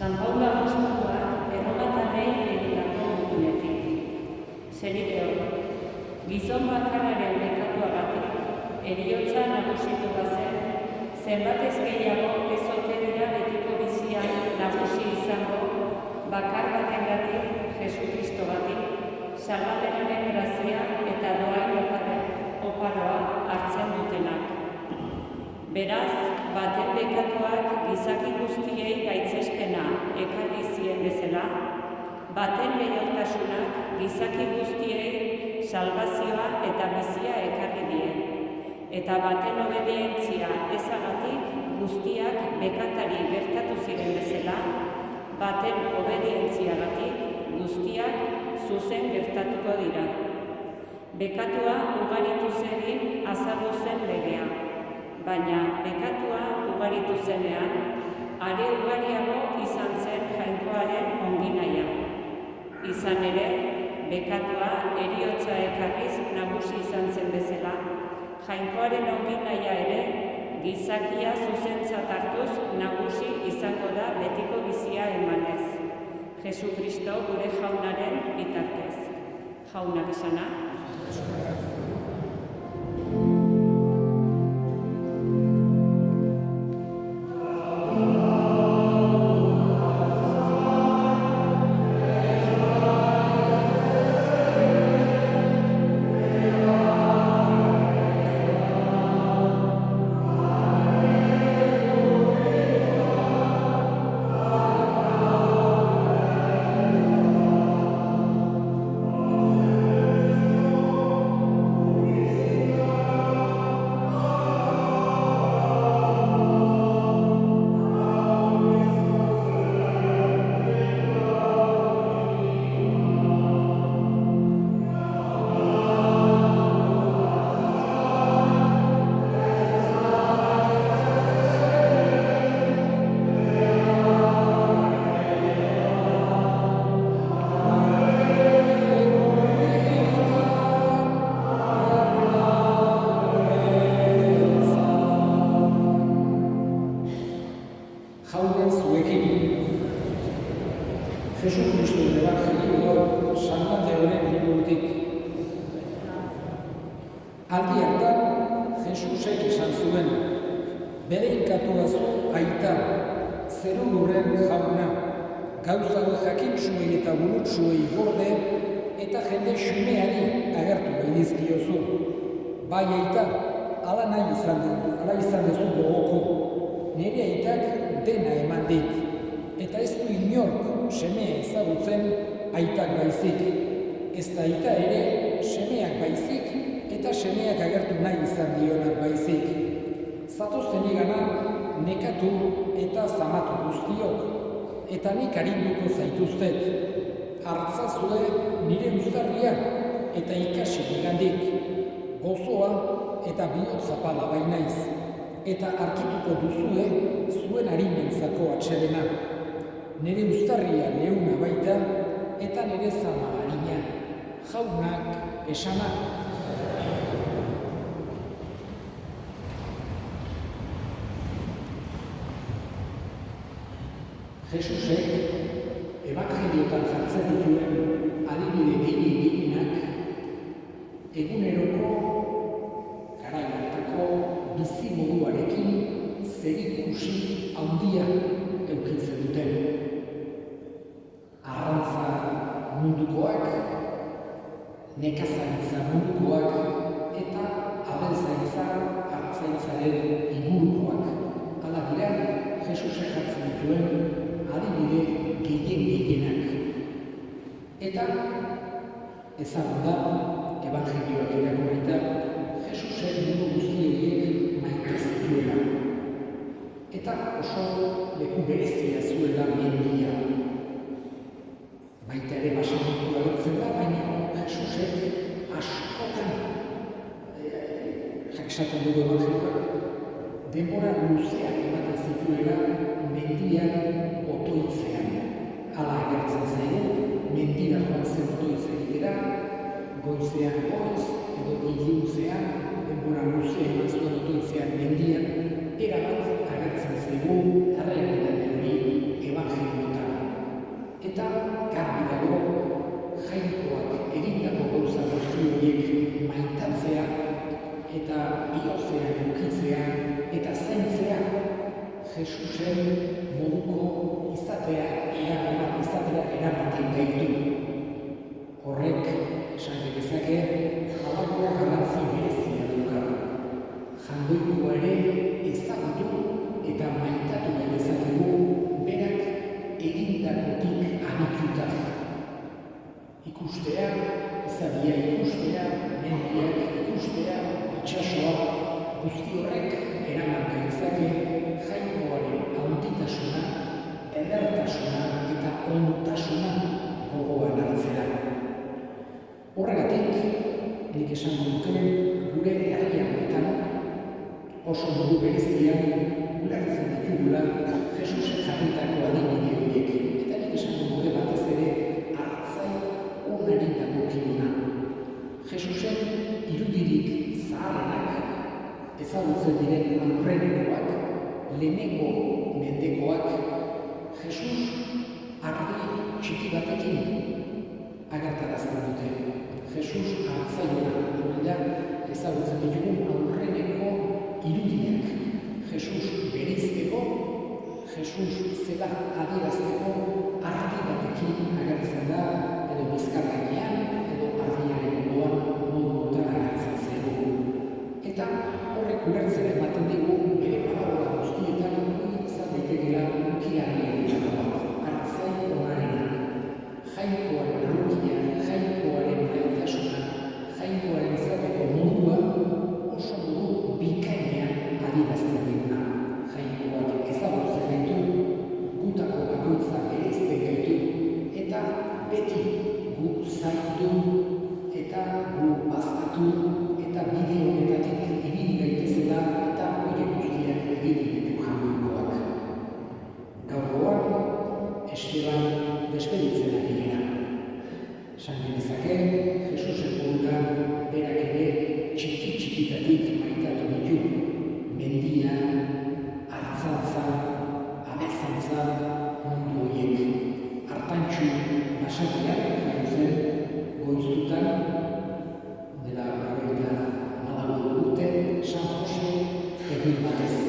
San Paulo apostoluak erromatarrei egindako gutunetik. Zenideo, gizon bakarraren bekatuagatik, heriotza nagusitu bazen, zenbatez gehiago ez ote dira betiko bizian nagusi izango, bakar batengatik, Jesukristogatik, salbaderaren grazia eta doain oparoa hartzen dutenak. Beraz, baten bekatuak gizaki guztiei gaitzespena ekarri zien bezala, baten leialtasunak gizaki guztiei salbazioa eta bizia ekarri die. Eta baten obedientzia ezagatik guztiak bekatari gertatu ziren bezala, baten obedientziagatik guztiak zuzen gertatuko dira. Bekatua ugaritu zedin azaldu zen legea. Baina bekatua ugaritu zenean, are ugariago izan zen jainkoaren onginahia. Izan ere, bekatua heriotza ekarriz nagusi izan zen bezala, jainkoaren onginahia ere, gizakia zuzentzat hartuz nagusi izango da betiko bizia emanez. Jesukristo gure jaunaren bitartez. Jaunak esana. Jesukristoren ebangelioa San Mateoren liburutik. Aldi hartan, Jesusek esan zuen, bereikatua zu aita, zeru lurren jauna, gauza jakin zuei eta burutsuei gorde, eta jende xumeari agertu behidizkiozu. Bai aita, ala izan duzu gogoko. Nire aitak dena eman dit, eta ez du inork semea ezagutzen aitak baizik. Ez da aita ere semeak baizik, eta semeak agertu nahi izan dionak baizik. Zatozten igana nekatu eta zamatu guztiok, eta nik arinduko zaituztet. Hartzazue nire uztarria eta ikasi nigandik. Gozoa eta bihotza pala bainaiz, eta arkituko duzue zuen harinentzako atsedena. Nire uztarria leuna baita, eta nire zama harina, jaunak esanak. Jesusek ebangeliotan jartzen dituen adibide gehienak eguneroko garai hartako bizimoduarekin zerikusi handia edukitzen duten. Arrantza mundukoak, nekazaritza mundukoak eta abeltzaintza artzaintzaren ingurukoak. Hala dira, Jesusek jartzen dituen adibide gehienak. Eta ezagun da, ebangelioak irakurrita, Jesusek mundu guzti horiek maite zituela. Eta oso leku berezia zuela mendia. Baita ere basamentu agertzen da, baina Jesusek askotan, esaten dugu ebangelioak, denbora luzeak ematen zituela mendian otoitzean. Hala agertzen zaigu, mendira joan zen otoitze egitera, goizean goiz, edo iluntzean, denbora luzea eman zuen otoitzean mendian, erabat agertzen zaigu errealitate hori ebangelioetan. Eta garbi dago, jainkoak egindako gauza guzti horiek maitatzea, eta bihotzean edukitzea, eta zaintzea, Jesusen moduko izatea eramaten gaitu. Horrek, esan genezake, halako garrantzi berezia dauka. Jangoikoa ere ezagutu eta maitatu genezakegu berak egindakotik abituta. Ikustea, izadia ikustea, mendiak ikustea, itsasoa, guzti horrek eraman gaitzake jainkoaren handitasuna, edertasuna eta ontasuna gogoan hartzera. Horregatik, nik esango nuke gure herriagoetan oso modu berezian ulertzen ditugula Jesusek jarritako adibide horiek. Eta nik esango nuke batez ere hartzain onari dagokiona. Jesusen irudirik zaharrenak ezagutzen diren aurrenekoak, lehenengo mendekoak, Jesus argi txiki batekin agertarazten dute. Jesus hartzailea, hori da, ezagutzen ditugun aurreneko irudiak. Jesus bereizteko, Jesus zela adierazteko argi batekin agertzen da, edo bizkarrainean, edo argiaren ondoan modutan agertzen zaigu. Eta horrek ulertzen ematen digu bere parabola guztietan izan daitekeela ukigarrien bat, hartzaile onarena, jainkoaren arrukia, jainkoaren maitasuna, jainkoaren izateko modua oso modu bikainean adierazten diguna. Jainkoak ezagutzen gaitu, gutako bakoitza bereizten gaitu, eta beti gu zaindu eta gu bazkatu eta bide honetatik ibili gaitezela eta horiek guztiak egiten ditu jangoikoak. Gaurkoan, Esteban despeditzen ari gara. Esan genezake, Jesusen modutan berak ere txiki-txikitatik maitatu ditu. Mendia, hartzantza, abeltzantza, mundu horiek. Hartantxu, basakiak, zen, goiztutan, dela 40 urte, San Jose egin batez.